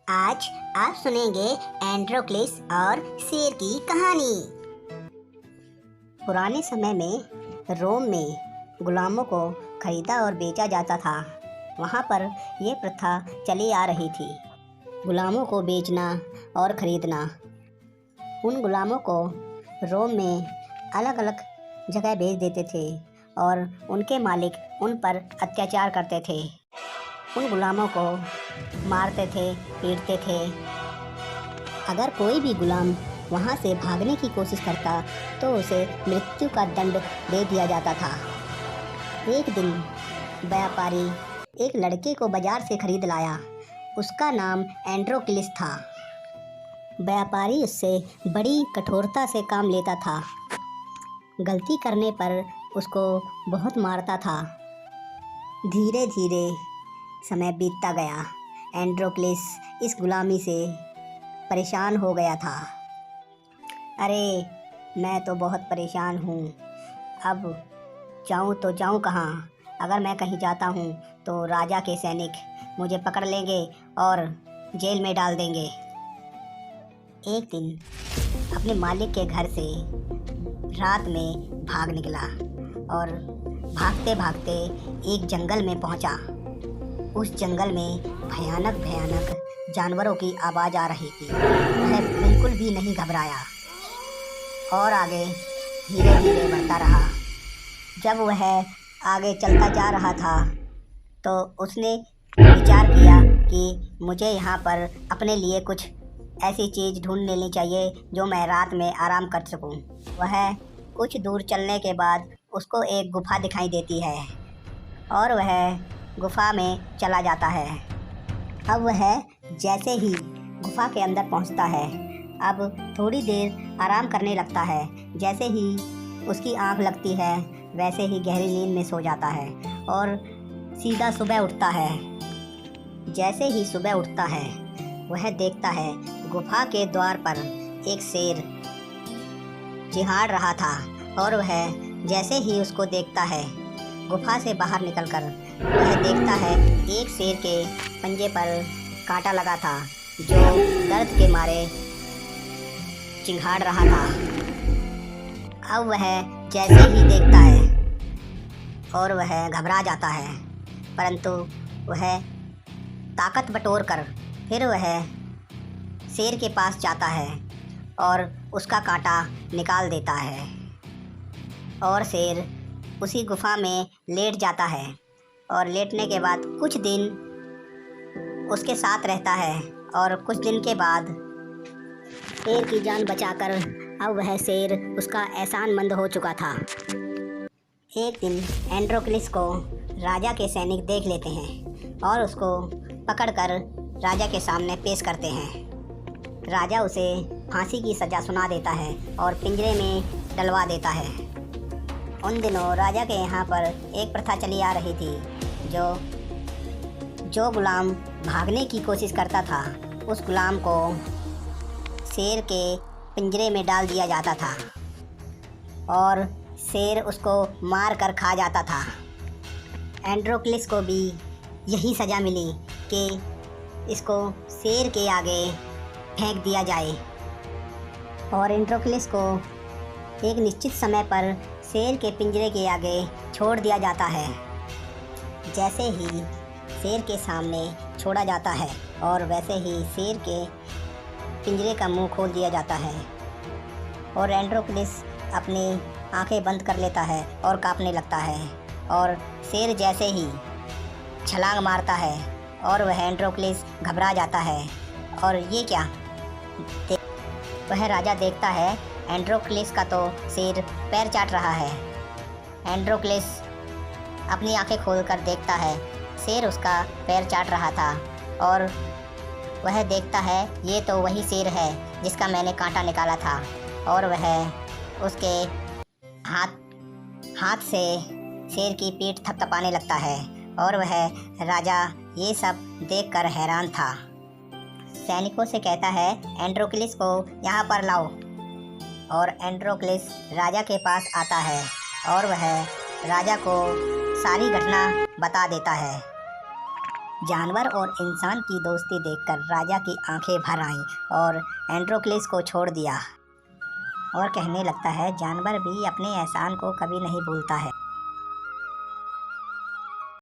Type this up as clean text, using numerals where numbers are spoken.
आज आप सुनेंगे एंड्रोक्लिस और शेर की कहानी। पुराने समय में रोम में गुलामों को खरीदा और बेचा जाता था। वहाँ पर यह प्रथा चली आ रही थी, गुलामों को बेचना और खरीदना। उन गुलामों को रोम में अलग अलग जगह भेज देते थे और उनके मालिक उन पर अत्याचार करते थे। उन गुलामों को मारते थे, पीटते थे। अगर कोई भी गुलाम वहाँ से भागने की कोशिश करता तो उसे मृत्यु का दंड दे दिया जाता था। एक दिन व्यापारी एक लड़के को बाजार से खरीद लाया। उसका नाम एंड्रोक्लिस था। व्यापारी उससे बड़ी कठोरता से काम लेता था। गलती करने पर उसको बहुत मारता था। धीरे धीरे समय बीतता गया। एंड्रोक्लिस इस गुलामी से परेशान हो गया था। अरे, मैं तो बहुत परेशान हूँ। अब जाऊँ तो जाऊँ कहाँ? अगर मैं कहीं जाता हूँ तो राजा के सैनिक मुझे पकड़ लेंगे और जेल में डाल देंगे। एक दिन अपने मालिक के घर से रात में भाग निकला और भागते भागते एक जंगल में पहुँचा। उस जंगल में भयानक भयानक जानवरों की आवाज़ आ रही थी। वह बिल्कुल भी नहीं घबराया और आगे धीरे धीरे बढ़ता रहा। जब वह आगे चलता जा रहा था तो उसने विचार किया कि मुझे यहाँ पर अपने लिए कुछ ऐसी चीज़ ढूंढ लेनी चाहिए जो मैं रात में आराम कर सकूँ। वह कुछ दूर चलने के बाद उसको एक गुफा दिखाई देती है और वह गुफा में चला जाता है। अब वह जैसे ही गुफा के अंदर पहुंचता है, अब थोड़ी देर आराम करने लगता है। जैसे ही उसकी आंख लगती है वैसे ही गहरी नींद में सो जाता है और सीधा सुबह उठता है। जैसे ही सुबह उठता है वह देखता है गुफा के द्वार पर एक शेर चिहाड़ रहा था और वह जैसे ही उसको देखता है, गुफा से बाहर निकलकर वह देखता है एक शेर के पंजे पर कांटा लगा था जो दर्द के मारे चिंघाड़ रहा था। अब वह जैसे ही देखता है और वह घबरा जाता है, परंतु वह ताकत बटोर कर फिर वह शेर के पास जाता है और उसका कांटा निकाल देता है और शेर उसी गुफा में लेट जाता है और लेटने के बाद कुछ दिन उसके साथ रहता है और कुछ दिन के बाद शेर की जान बचाकर अब वह शेर उसका एहसानमंद हो चुका था। एक दिन एंड्रोक्लिस को राजा के सैनिक देख लेते हैं और उसको पकड़कर राजा के सामने पेश करते हैं। राजा उसे फांसी की सज़ा सुना देता है और पिंजरे में डलवा देता है। उन दिनों राजा के यहाँ पर एक प्रथा चली आ रही थी, जो गुलाम भागने की कोशिश करता था उस गुलाम को शेर के पिंजरे में डाल दिया जाता था और शेर उसको मार कर खा जाता था। एंड्रोक्लिस को भी यही सज़ा मिली कि इसको शेर के आगे फेंक दिया जाए और एंड्रोक्लिस को एक निश्चित समय पर शेर के पिंजरे के आगे छोड़ दिया जाता है। जैसे ही शेर के सामने छोड़ा जाता है और वैसे ही शेर के पिंजरे का मुंह खोल दिया जाता है और एंड्रोक्लिस अपनी आंखें बंद कर लेता है और कांपने लगता है और शेर जैसे ही छलांग मारता है और वह एंड्रोक्लिस घबरा जाता है। और ये क्या? वह राजा देखता है एंड्रोक्लिस का तो शेर पैर चाट रहा है। एंड्रोक्लिस अपनी आंखें खोलकर देखता है, शेर उसका पैर चाट रहा था और वह देखता है ये तो वही शेर है जिसका मैंने कांटा निकाला था और वह उसके हाथ से शेर की पीठ थपथपाने लगता है और वह राजा ये सब देखकर हैरान था। सैनिकों से कहता है एंड्रोक्लिस को यहाँ पर लाओ और एंड्रोक्लिस राजा के पास आता है और वह राजा को सारी घटना बता देता है। जानवर और इंसान की दोस्ती देखकर राजा की आंखें भर आईं और एंड्रोक्लिस को छोड़ दिया और कहने लगता है, जानवर भी अपने एहसान को कभी नहीं भूलता है।